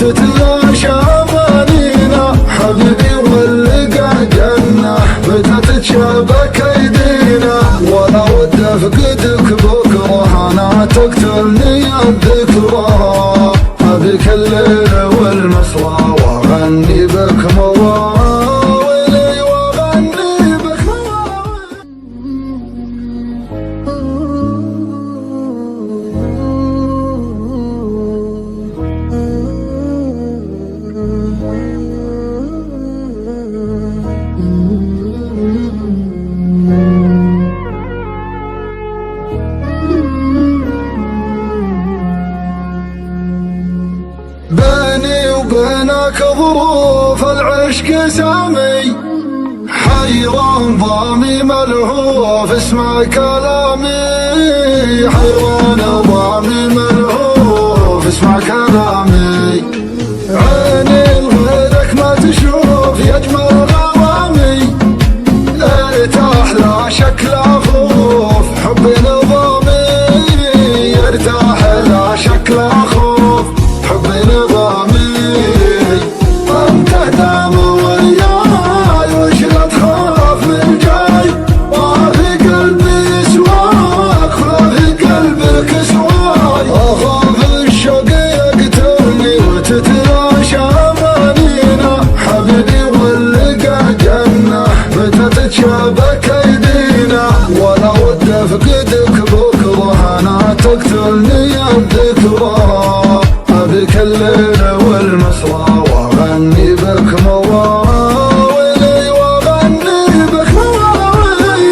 وتتلاشى امانينا. حبيبي واللقى جنة متى تتشابك ايدينا. ولا ود افقدك بكره انا تقتلني الذكرى. ابيك الليل والمسرى واغني بك مواويلي واغني بك مواويلي. بيني وبينك ظروف العشق سامي. حيران ضامي ملهوف اسمع كلامي. حيران ضامي ملهوف اسمع كلامي. عيني لغيرك ما تشوف يجمل غرامي. ارتاح لا شك لا خوف حبي نظامي. ارتاح لا شك لا خوف حبي نظامي. انت دام وياي وش لا تخاف من جاي. ما في قلبي سواك ولا في قلبك سواي. اخاف الشوق يقتلني وتتلاشى امانينا. حبيبي واللقى جنة متى تتشابك ايدينا. ولا ود افقدك بكره انا تقتلني الذكرى. ابيك الليل والمسرى واغني بك مواويلي واغني بك مواويلي.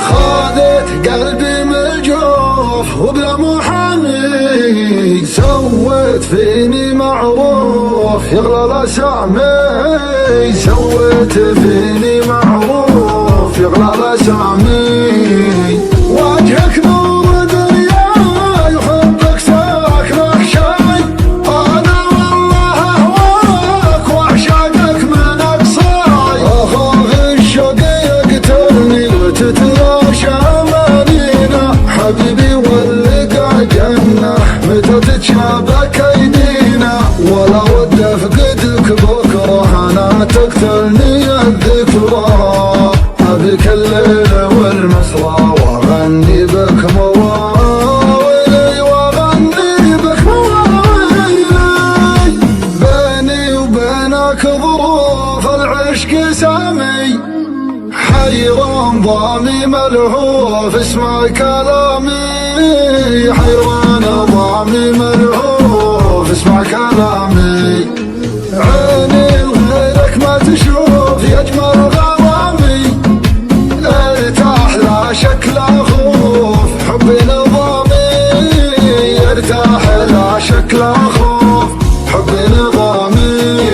خاذت قلبي من الجوف وبلا محامي. سويت فيني معروف يغلى لسامي. سويت فيني معروف يغلى لسامي. وجهك نور دنياي وحبك ساكن احشاي. انا والله اهواك واعشقك من اقصاي. اخاف الشوق يقتلني وتتلاشى امانينا. حبيبي واللقى جنة متى تتشابك ايدينا. ولا ود افقدك بكره انا تقتلني الذكرى. ابيك الليل والمسرى واغني بك مواويلي واغني بك مواويلي. بيني وبينك ظروف العشق سامي. حيران ضامي ملهوف اسمع كلامي. حيران ضامي ملهوف اسمع كلامي. عيني لغيرك ما تشوف يجمل غرامي. ارتاح لا شك لا خوف حبي نظامي. ارتاح لا شك لا خوف حبي نظامي.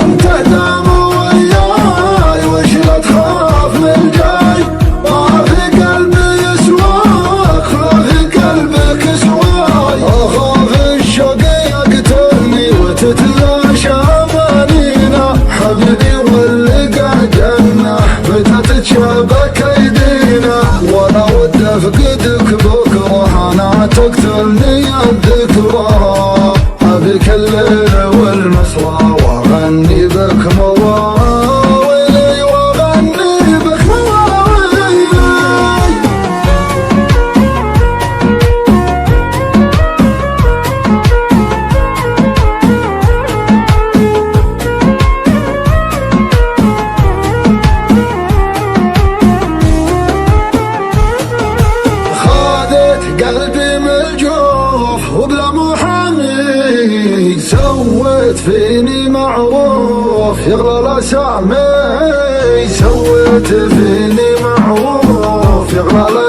انت دام وياي وش لا تخاف من جاي. ما في قلبي سواك ولا في قلبك سواي. اخاف الشوق يقتلني وتتلاشى امانينا. حبيبي واللقى جنة متى تتشابك ايدينا. ولا ود افقدك بكره انا تقتلني الذكرى. ابيك الليل والمسرى واغني بك مواويلي واغني بك مواويلي. خاذت قلبي من الجوف وبلا محامي. سويت فيني معروف يغلى لسامي. سويت فيني معروف يغلى